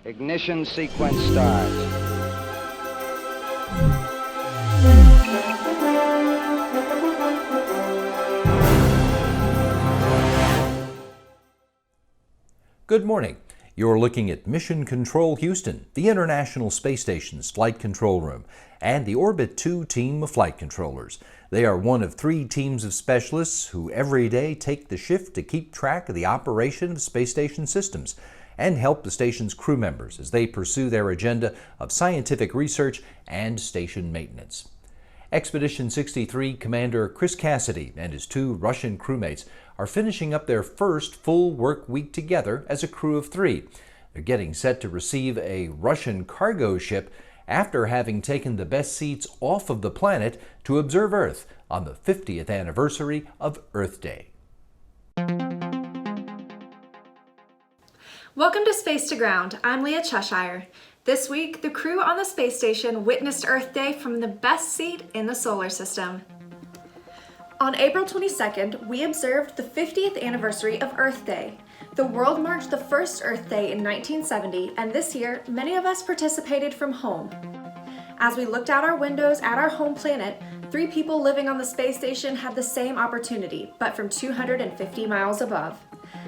Ignition sequence start. Good morning. You're looking at Mission Control Houston, the International Space Station's flight control room, and the Orbit 2 team of flight controllers. They are one of 3 teams of specialists who every day take the shift to keep track of the operation of space station systems and help the station's crew members as they pursue their agenda of scientific research and station maintenance. Expedition 63 Commander Chris Cassidy and his 2 Russian crewmates are finishing up their first full work week together as a crew of 3. They're getting set to receive a Russian cargo ship after having taken the best seats off of the planet to observe Earth on the 50th anniversary of Earth Day. Welcome to Space to Ground. I'm Leah Cheshire. This week, the crew on the space station witnessed Earth Day from the best seat in the solar system. On April 22nd, we observed the 50th anniversary of Earth Day. The world marked the first Earth Day in 1970, and this year, many of us participated from home. As we looked out our windows at our home planet, 3 people living on the space station had the same opportunity, but from 250 miles above.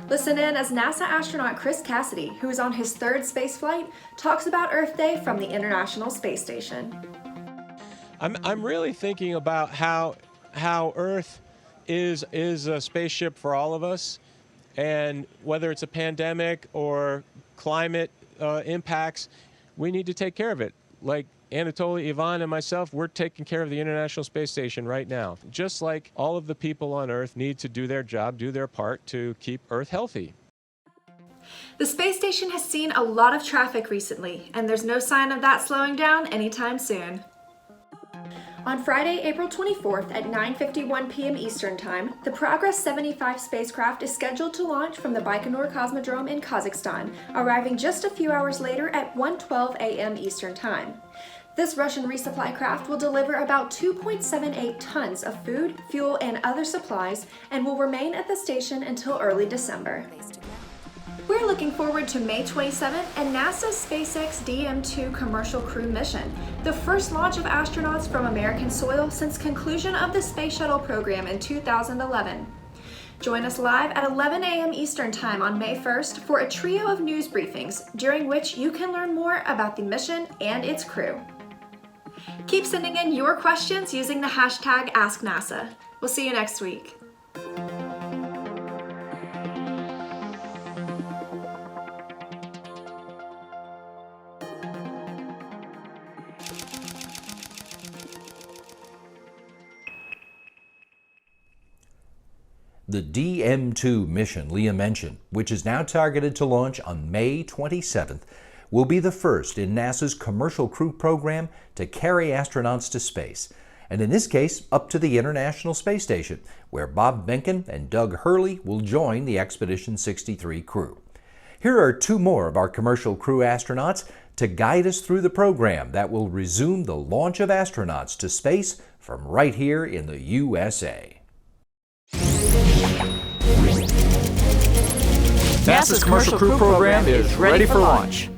Listen in as NASA astronaut Chris Cassidy, who is on his 3rd space flight, talks about Earth Day from the International Space Station. I'm really thinking about how Earth is a spaceship for all of us, and whether it's a pandemic or climate impacts, we need to take care of it. Like Anatoly, Ivan, and myself, we're taking care of the International Space Station right now. Just like all of the people on Earth need to do their job, do their part to keep Earth healthy. The space station has seen a lot of traffic recently, and there's no sign of that slowing down anytime soon. On Friday, April 24th at 9:51 p.m. Eastern Time, the Progress 75 spacecraft is scheduled to launch from the Baikonur Cosmodrome in Kazakhstan, arriving just a few hours later at 1:12 a.m. Eastern Time. This Russian resupply craft will deliver about 2.78 tons of food, fuel, and other supplies, and will remain at the station until early December. We're looking forward to May 27th and NASA's SpaceX DM2 commercial crew mission, the first launch of astronauts from American soil since conclusion of the Space Shuttle program in 2011. Join us live at 11 a.m. Eastern Time on May 1st for a trio of news briefings, during which you can learn more about the mission and its crew. Keep sending in your questions using the hashtag AskNASA. We'll see you next week. The DM2 mission Leah mentioned, which is now targeted to launch on May 27th, will be the first in NASA's commercial crew program to carry astronauts to space, and in this case, up to the International Space Station, where Bob Behnken and Doug Hurley will join the Expedition 63 crew. Here are 2 more of our commercial crew astronauts to guide us through the program that will resume the launch of astronauts to space from right here in the USA. NASA's commercial crew program is ready for launch.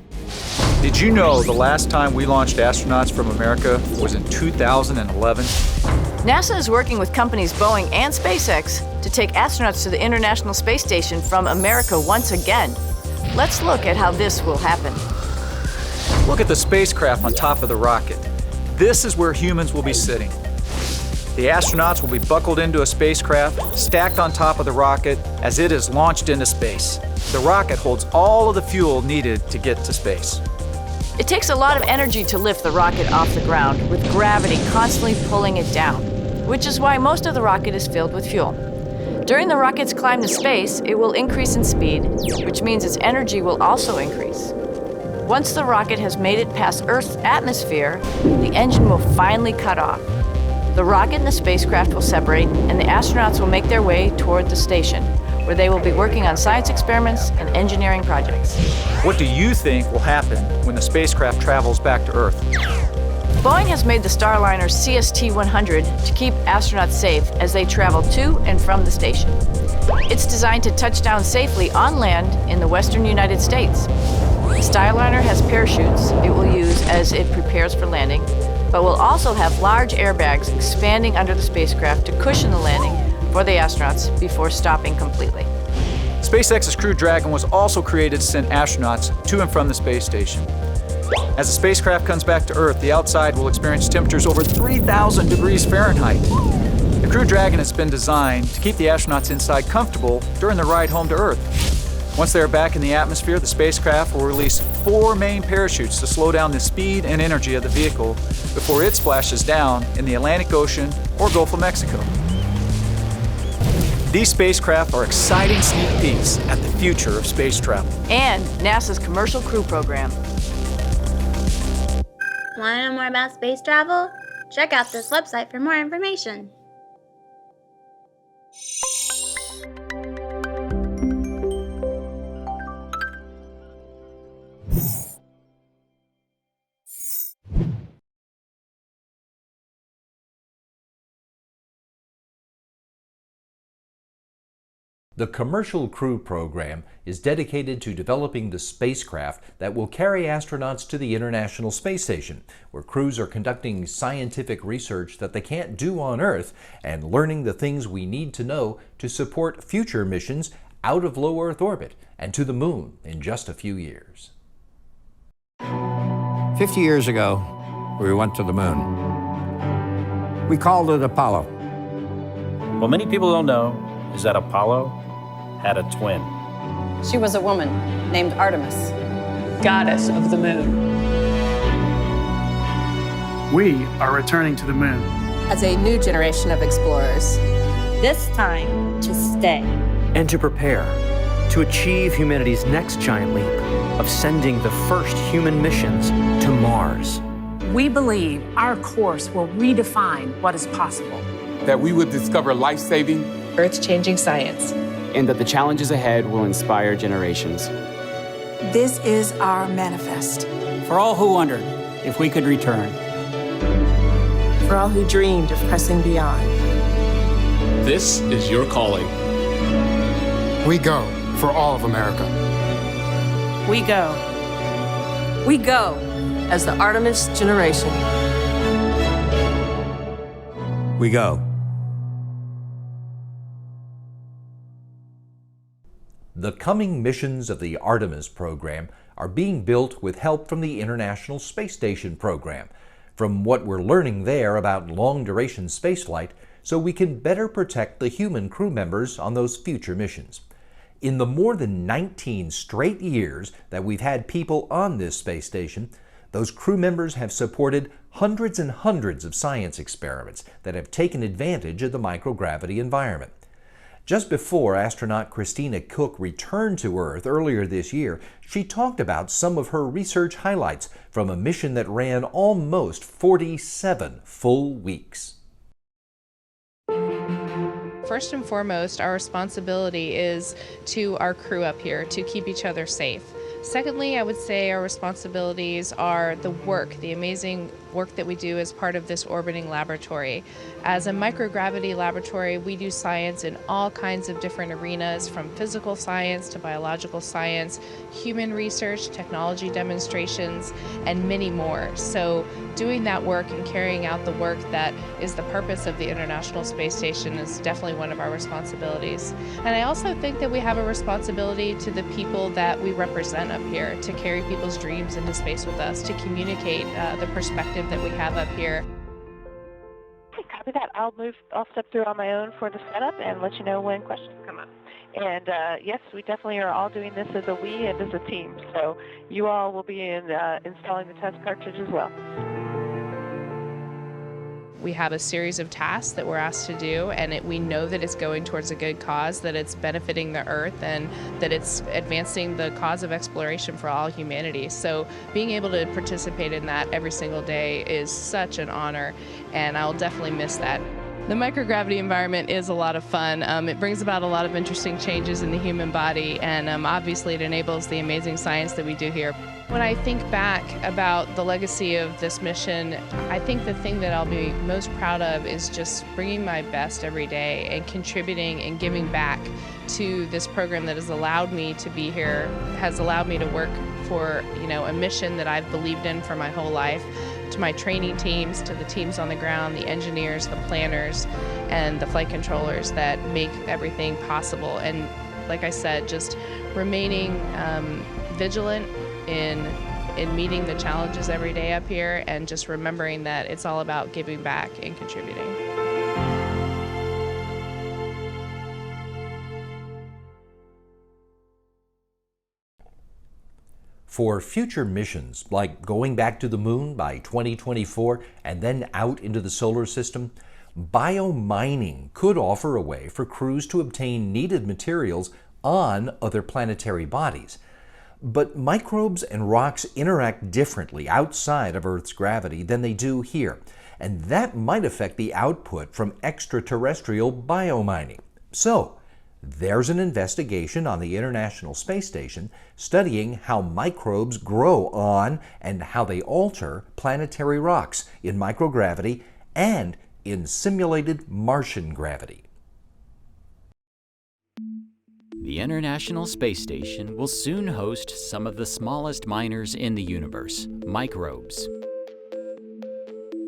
Did you know the last time we launched astronauts from America was in 2011? NASA is working with companies Boeing and SpaceX to take astronauts to the International Space Station from America once again. Let's look at how this will happen. Look at the spacecraft on top of the rocket. This is where humans will be sitting. The astronauts will be buckled into a spacecraft, stacked on top of the rocket as it is launched into space. The rocket holds all of the fuel needed to get to space. It takes a lot of energy to lift the rocket off the ground, with gravity constantly pulling it down, which is why most of the rocket is filled with fuel. During the rocket's climb to space, it will increase in speed, which means its energy will also increase. Once the rocket has made it past Earth's atmosphere, the engine will finally cut off. The rocket and the spacecraft will separate, and the astronauts will make their way toward the station, where they will be working on science experiments and engineering projects. What do you think will happen when the spacecraft travels back to Earth? Boeing has made the Starliner CST-100 to keep astronauts safe as they travel to and from the station. It's designed to touch down safely on land in the western United States. The Skyliner has parachutes it will use as it prepares for landing, but will also have large airbags expanding under the spacecraft to cushion the landing for the astronauts before stopping completely. SpaceX's Crew Dragon was also created to send astronauts to and from the space station. As the spacecraft comes back to Earth, the outside will experience temperatures over 3,000 degrees Fahrenheit. The Crew Dragon has been designed to keep the astronauts inside comfortable during their ride home to Earth. Once they are back in the atmosphere, the spacecraft will release 4 main parachutes to slow down the speed and energy of the vehicle before it splashes down in the Atlantic Ocean or Gulf of Mexico. These spacecraft are exciting sneak peeks at the future of space travel. And NASA's Commercial Crew Program. Want to know more about space travel? Check out this website for more information. The Commercial Crew Program is dedicated to developing the spacecraft that will carry astronauts to the International Space Station, where crews are conducting scientific research that they can't do on Earth and learning the things we need to know to support future missions out of low Earth orbit and to the Moon in just a few years. 50 years ago, we went to the Moon. We called it Apollo. What many people don't know is that Apollo had a twin. She was a woman named Artemis, goddess of the moon. We are returning to the Moon as a new generation of explorers. This time to stay. And to prepare to achieve humanity's next giant leap of sending the first human missions to Mars. We believe our course will redefine what is possible. That we would discover life-saving, earth-changing science. And that the challenges ahead will inspire generations. This is our manifest. For all who wondered if we could return. For all who dreamed of pressing beyond. This is your calling. We go for all of America. We go. We go as the Artemis generation. We go. The coming missions of the Artemis program are being built with help from the International Space Station program, from what we're learning there about long-duration spaceflight, so we can better protect the human crew members on those future missions. In the more than 19 straight years that we've had people on this space station, those crew members have supported hundreds and hundreds of science experiments that have taken advantage of the microgravity environment. Just before astronaut Christina Cook returned to Earth earlier this year, she talked about some of her research highlights from a mission that ran almost 47 full weeks. First and foremost, our responsibility is to our crew up here to keep each other safe. Secondly, I would say our responsibilities are the work, the amazing work that we do as part of this orbiting laboratory. As a microgravity laboratory, we do science in all kinds of different arenas, from physical science to biological science, human research, technology demonstrations, and many more. So doing that work and carrying out the work that is the purpose of the International Space Station is definitely one of our responsibilities. And I also think that we have a responsibility to the people that we represent up here, to carry people's dreams into space with us, to communicate the perspective that we have up here. Okay, copy that. I'll step through on my own for the setup and let you know when questions come up. And yes, we definitely are all doing this as a we and as a team. So you all will be installing the test cartridge as well. We have a series of tasks that we're asked to do, and we know that it's going towards a good cause, that it's benefiting the Earth, and that it's advancing the cause of exploration for all humanity. So being able to participate in that every single day is such an honor, and I'll definitely miss that. The microgravity environment is a lot of fun. It brings about a lot of interesting changes in the human body, and obviously it enables the amazing science that we do here. When I think back about the legacy of this mission, I think the thing that I'll be most proud of is just bringing my best every day and contributing and giving back to this program that has allowed me to be here, has allowed me to work for, a mission that I've believed in for my whole life, to my training teams, to the teams on the ground, the engineers, the planners, and the flight controllers that make everything possible. And like I said, just remaining vigilant in meeting the challenges every day up here, and just remembering that it's all about giving back and contributing. For future missions, like going back to the moon by 2024 and then out into the solar system, biomining could offer a way for crews to obtain needed materials on other planetary bodies. But microbes and rocks interact differently outside of Earth's gravity than they do here, and that might affect the output from extraterrestrial biomining. So, there's an investigation on the International Space Station studying how microbes grow on and how they alter planetary rocks in microgravity and in simulated Martian gravity. The International Space Station will soon host some of the smallest miners in the universe, microbes.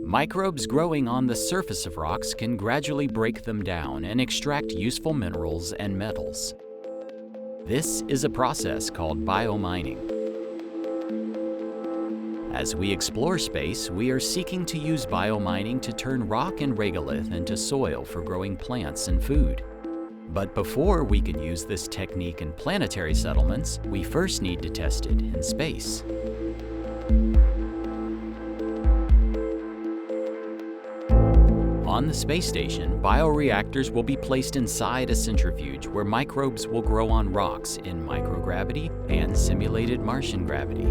Microbes growing on the surface of rocks can gradually break them down and extract useful minerals and metals. This is a process called biomining. As we explore space, we are seeking to use biomining to turn rock and regolith into soil for growing plants and food. But before we can use this technique in planetary settlements, we first need to test it in space. On the space station, bioreactors will be placed inside a centrifuge where microbes will grow on rocks in microgravity and simulated Martian gravity.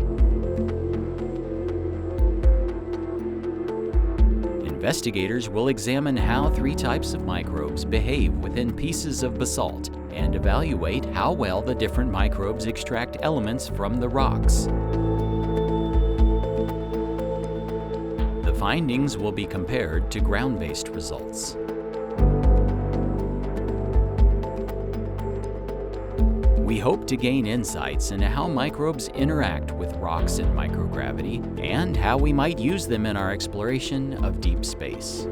Investigators will examine how 3 types of microbes behave within pieces of basalt and evaluate how well the different microbes extract elements from the rocks. The findings will be compared to ground-based results. We hope to gain insights into how microbes interact with rocks in microgravity and how we might use them in our exploration of deep space.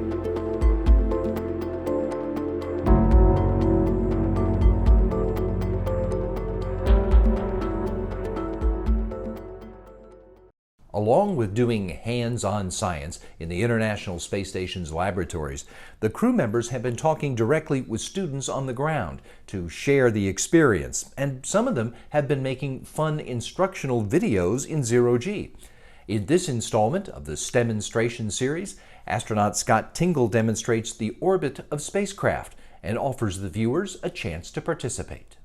Along with doing hands-on science in the International Space Station's laboratories, the crew members have been talking directly with students on the ground to share the experience, and some of them have been making fun instructional videos in zero-G. In this installment of the STEMonstration series, astronaut Scott Tingle demonstrates the orbit of spacecraft and offers the viewers a chance to participate.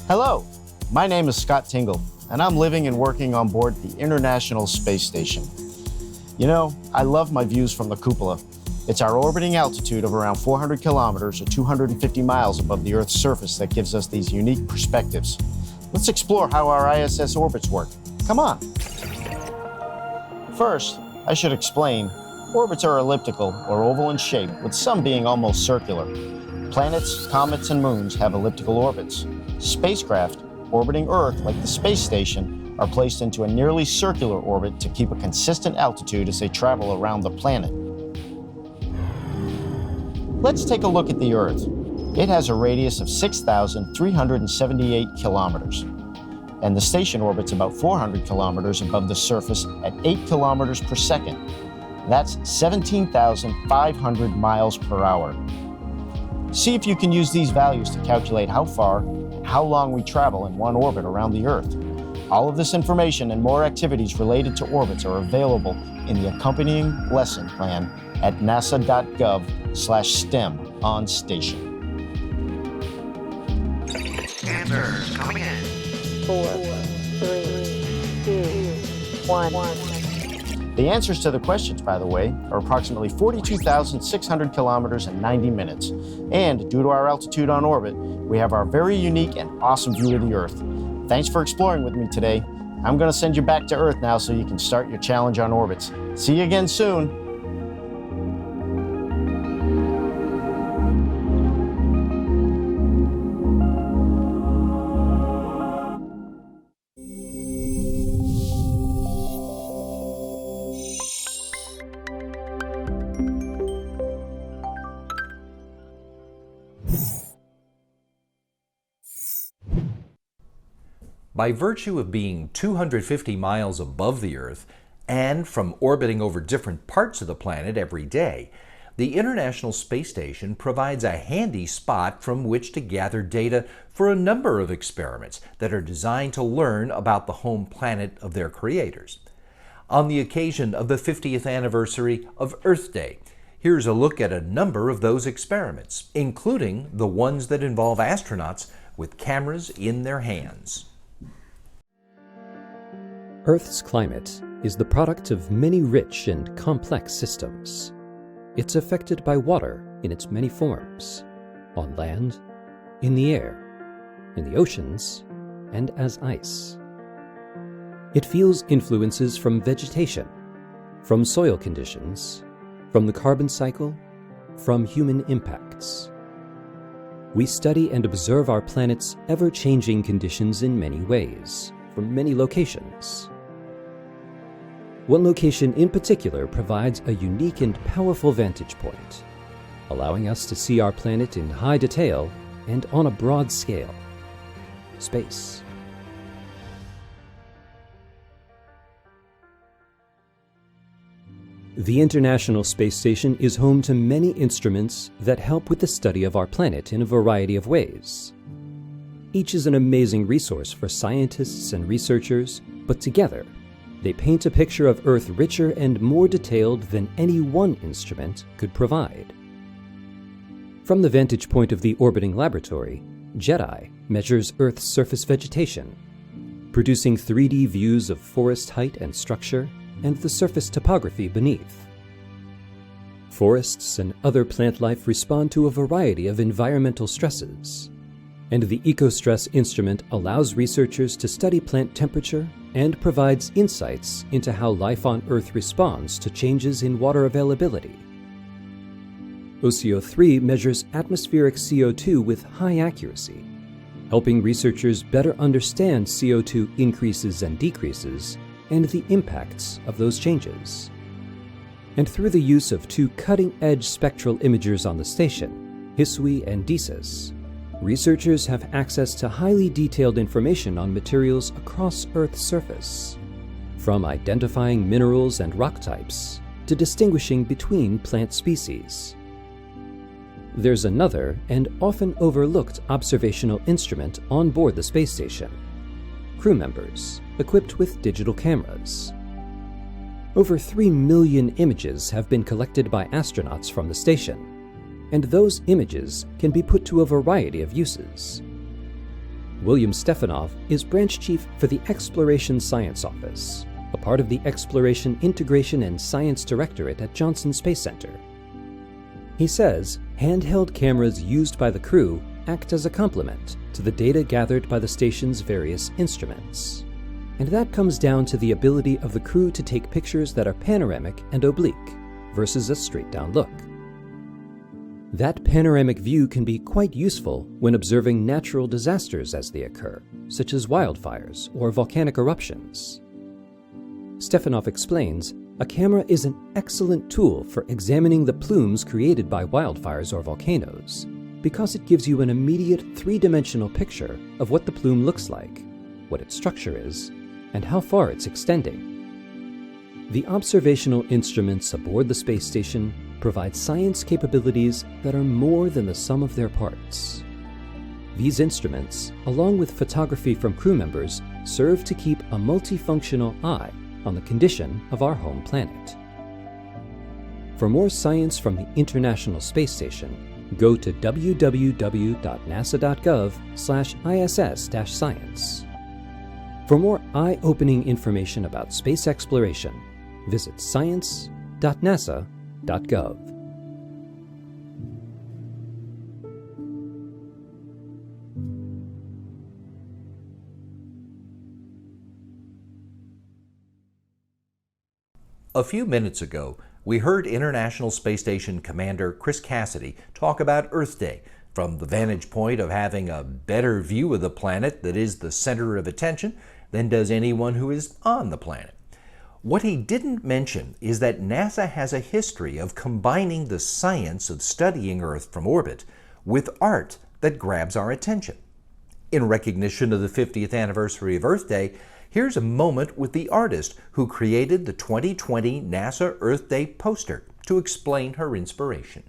Hello, my name is Scott Tingle, and I'm living and working on board the International Space Station. You know, I love my views from the cupola. It's our orbiting altitude of around 400 kilometers or 250 miles above the Earth's surface that gives us these unique perspectives. Let's explore how our ISS orbits work. Come on. First, I should explain, orbits are elliptical or oval in shape, with some being almost circular. Planets, comets, and moons have elliptical orbits. Spacecraft orbiting Earth, like the space station, are placed into a nearly circular orbit to keep a consistent altitude as they travel around the planet. Let's take a look at the Earth. It has a radius of 6,378 kilometers, and the station orbits about 400 kilometers above the surface at 8 kilometers per second. That's 17,500 miles per hour. See if you can use these values to calculate how far, how long we travel in one orbit around the Earth. All of this information and more activities related to orbits are available in the accompanying lesson plan at nasa.gov/STEM on station. Answers coming in. 4, 3, 2, 1. The answers to the questions, by the way, are approximately 42,600 kilometers and 90 minutes. And due to our altitude on orbit, we have our very unique and awesome view of the Earth. Thanks for exploring with me today. I'm going to send you back to Earth now so you can start your challenge on orbits. See you again soon. By virtue of being 250 miles above the Earth and from orbiting over different parts of the planet every day, the International Space Station provides a handy spot from which to gather data for a number of experiments that are designed to learn about the home planet of their creators. On the occasion of the 50th anniversary of Earth Day, here's a look at a number of those experiments, including the ones that involve astronauts with cameras in their hands. Earth's climate is the product of many rich and complex systems. It's affected by water in its many forms, on land, in the air, in the oceans, and as ice. It feels influences from vegetation, from soil conditions, from the carbon cycle, from human impacts. We study and observe our planet's ever-changing conditions in many ways, from many locations. One location in particular provides a unique and powerful vantage point, allowing us to see our planet in high detail and on a broad scale: space. The International Space Station is home to many instruments that help with the study of our planet in a variety of ways. Each is an amazing resource for scientists and researchers, but together, they paint a picture of Earth richer and more detailed than any one instrument could provide. From the vantage point of the orbiting laboratory, JEDI measures Earth's surface vegetation, producing 3D views of forest height and structure and the surface topography beneath. Forests and other plant life respond to a variety of environmental stresses, and the EcoStress instrument allows researchers to study plant temperature and provides insights into how life on Earth responds to changes in water availability. OCO3 measures atmospheric CO2 with high accuracy, helping researchers better understand CO2 increases and decreases and the impacts of those changes. And through the use of two cutting-edge spectral imagers on the station, HISWI and DESIS, researchers have access to highly detailed information on materials across Earth's surface, from identifying minerals and rock types to distinguishing between plant species. There's another and often overlooked observational instrument on board the space station: crew members equipped with digital cameras. Over 3 million images have been collected by astronauts from the station, and those images can be put to a variety of uses. William Stefanov is branch chief for the Exploration Science Office, a part of the Exploration Integration and Science Directorate at Johnson Space Center. He says handheld cameras used by the crew act as a complement to the data gathered by the station's various instruments. And that comes down to the ability of the crew to take pictures that are panoramic and oblique versus a straight-down look. That panoramic view can be quite useful when observing natural disasters as they occur, such as wildfires or volcanic eruptions. Stefanov explains, a camera is an excellent tool for examining the plumes created by wildfires or volcanoes, because it gives you an immediate three-dimensional picture of what the plume looks like, what its structure is, and how far it's extending. The observational instruments aboard the space station provide science capabilities that are more than the sum of their parts. These instruments, along with photography from crew members, serve to keep a multifunctional eye on the condition of our home planet. For more science from the International Space Station, go to www.nasa.gov/ISS-science. For more eye-opening information about space exploration, visit science.nasa.gov. A few minutes ago, we heard International Space Station Commander Chris Cassidy talk about Earth Day from the vantage point of having a better view of the planet that is the center of attention than does anyone who is on the planet. What he didn't mention is that NASA has a history of combining the science of studying Earth from orbit with art that grabs our attention. In recognition of the 50th anniversary of Earth Day, here's a moment with the artist who created the 2020 NASA Earth Day poster to explain her inspiration.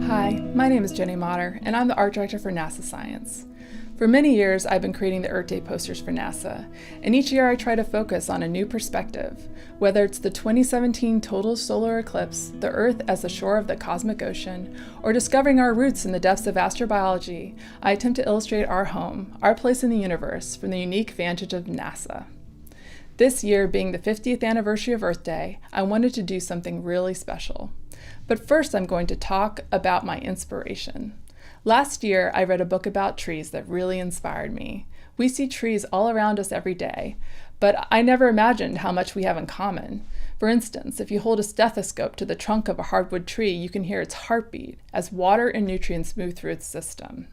Hi, my name is Jenny Motter, and I'm the art director for NASA Science. For many years, I've been creating the Earth Day posters for NASA, and each year I try to focus on a new perspective, whether it's the 2017 total solar eclipse, the Earth as the shore of the cosmic ocean, or discovering our roots in the depths of astrobiology. I attempt to illustrate our home, our place in the universe, from the unique vantage of NASA. This year, being the 50th anniversary of Earth Day, I wanted to do something really special. But first, I'm going to talk about my inspiration. Last year, I read a book about trees that really inspired me. We see trees all around us every day, but I never imagined how much we have in common. For instance, if you hold a stethoscope to the trunk of a hardwood tree, you can hear its heartbeat as water and nutrients move through its system.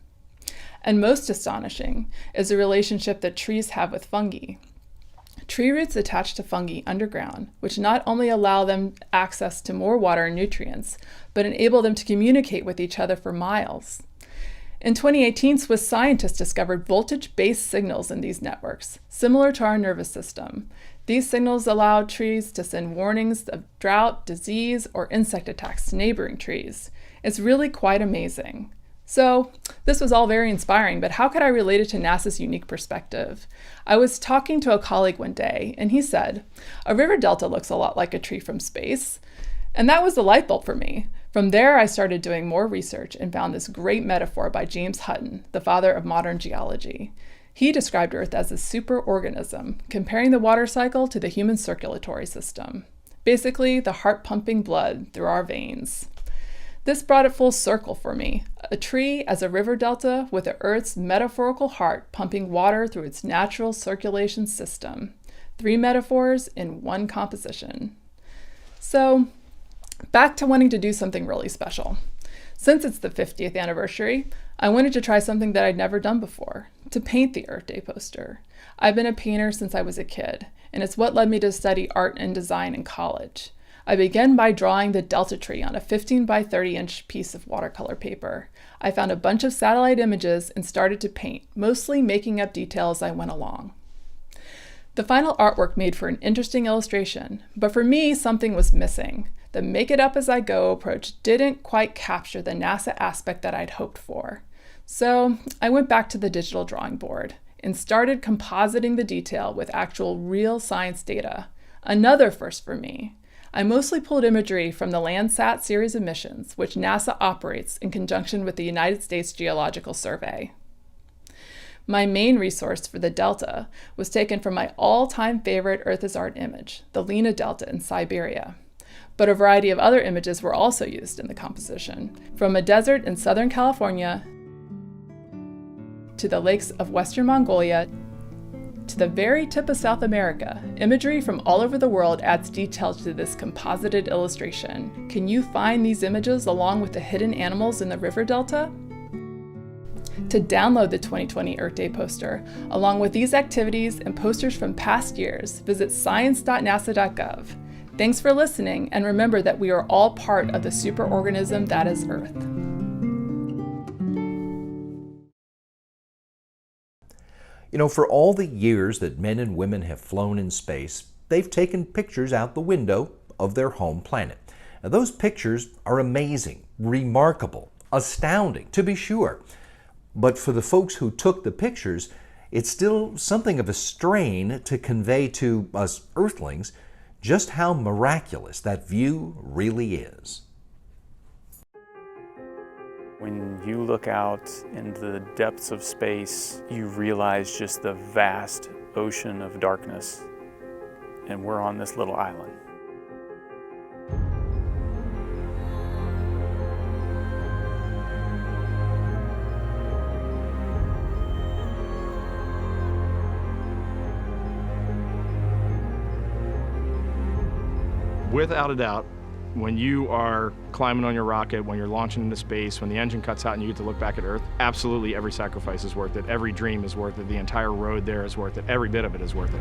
And most astonishing is the relationship that trees have with fungi. Tree roots attach to fungi underground, which not only allow them access to more water and nutrients, but enable them to communicate with each other for miles. In 2018, Swiss scientists discovered voltage-based signals in these networks, similar to our nervous system. These signals allow trees to send warnings of drought, disease, or insect attacks to neighboring trees. It's really quite amazing. So, this was all very inspiring, but how could I relate it to NASA's unique perspective? I was talking to a colleague one day, and he said, "A river delta looks a lot like a tree from space." And that was the light bulb for me. From there, I started doing more research and found this great metaphor by James Hutton, the father of modern geology. He described Earth as a superorganism, comparing the water cycle to the human circulatory system. Basically, the heart pumping blood through our veins. This brought it full circle for me. A tree as a river delta with the Earth's metaphorical heart pumping water through its natural circulation system. 3 metaphors in one composition. So, back to wanting to do something really special. Since it's the 50th anniversary, I wanted to try something that I'd never done before, to paint the Earth Day poster. I've been a painter since I was a kid, and it's what led me to study art and design in college. I began by drawing the delta tree on a 15 by 30 inch piece of watercolor paper. I found a bunch of satellite images and started to paint, mostly making up details as I went along. The final artwork made for an interesting illustration, but for me, something was missing. The make-it-up-as-I-go approach didn't quite capture the NASA aspect that I'd hoped for. So I went back to the digital drawing board and started compositing the detail with actual real science data. Another first for me. I mostly pulled imagery from the Landsat series of missions, which NASA operates in conjunction with the United States Geological Survey. My main resource for the delta was taken from my all-time favorite Earth as Art image, the Lena Delta in Siberia. But a variety of other images were also used in the composition, from a desert in Southern California to the lakes of Western Mongolia to the very tip of South America. Imagery from all over the world adds details to this composited illustration. Can you find these images along with the hidden animals in the river delta? To download the 2020 Earth Day poster, along with these activities and posters from past years, visit science.nasa.gov. Thanks for listening, and remember that we are all part of the superorganism that is Earth. You know, for all the years that men and women have flown in space, they've taken pictures out the window of their home planet. Now, those pictures are amazing, remarkable, astounding, to be sure. But for the folks who took the pictures, it's still something of a strain to convey to us Earthlings just how miraculous that view really is. When you look out into the depths of space, you realize just the vast ocean of darkness, and we're on this little island. Without a doubt, when you are climbing on your rocket, when you're launching into space, when the engine cuts out and you get to look back at Earth, absolutely every sacrifice is worth it. Every dream is worth it. The entire road there is worth it. Every bit of it is worth it.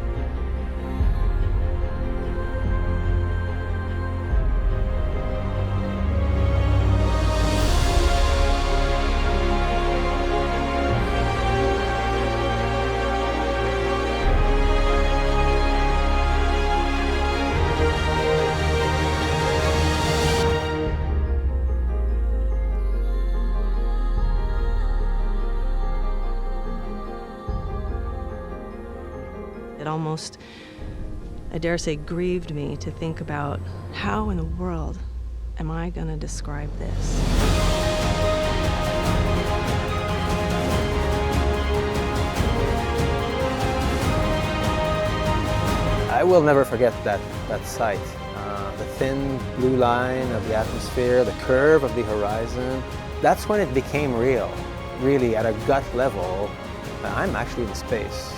It almost, I dare say, grieved me to think about how in the world am I going to describe this? I will never forget that sight. The thin blue line of the atmosphere, the curve of the horizon. That's when it became real. Really, at a gut level, I'm actually in space.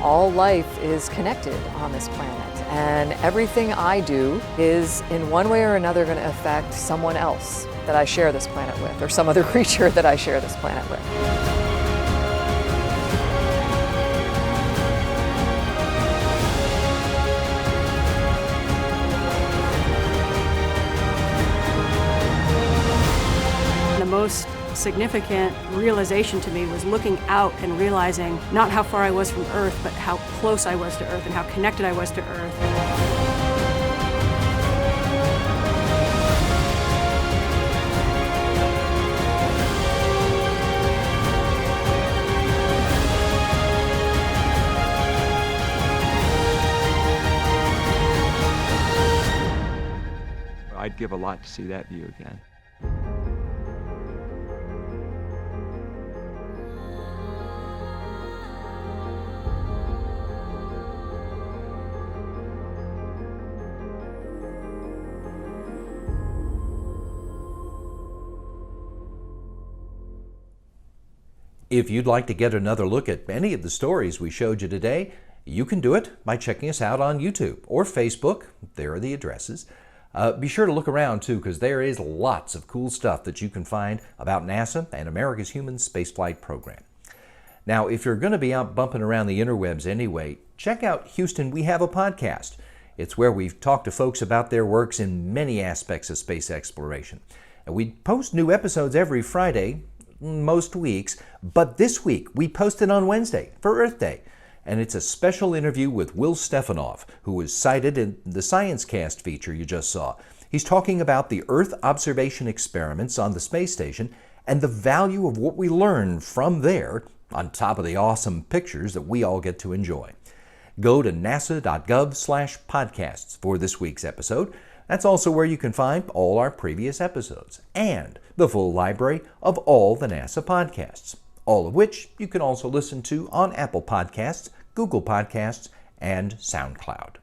All life is connected on this planet, and everything I do is in one way or another going to affect someone else that I share this planet with, or some other creature that I share this planet with. The most significant realization to me was looking out and realizing not how far I was from Earth, but how close I was to Earth and how connected I was to Earth. I'd give a lot to see that view again. If you'd like to get another look at any of the stories we showed you today, you can do it by checking us out on YouTube or Facebook. There are the addresses. Be sure to look around too, because there is lots of cool stuff that you can find about NASA and America's human spaceflight program. Now, if you're going to be out bumping around the interwebs anyway, check out Houston, We Have a Podcast. It's where we've talked to folks about their works in many aspects of space exploration. And we post new episodes every Friday, most weeks, but this week we posted on Wednesday for Earth Day. And it's a special interview with Will Stefanoff, who was cited in the ScienceCast feature you just saw. He's talking about the Earth observation experiments on the space station and the value of what we learned from there, on top of the awesome pictures that we all get to enjoy. Go to nasa.gov/podcasts for this week's episode. That's also where you can find all our previous episodes and the full library of all the NASA podcasts, all of which you can also listen to on Apple Podcasts, Google Podcasts, and SoundCloud.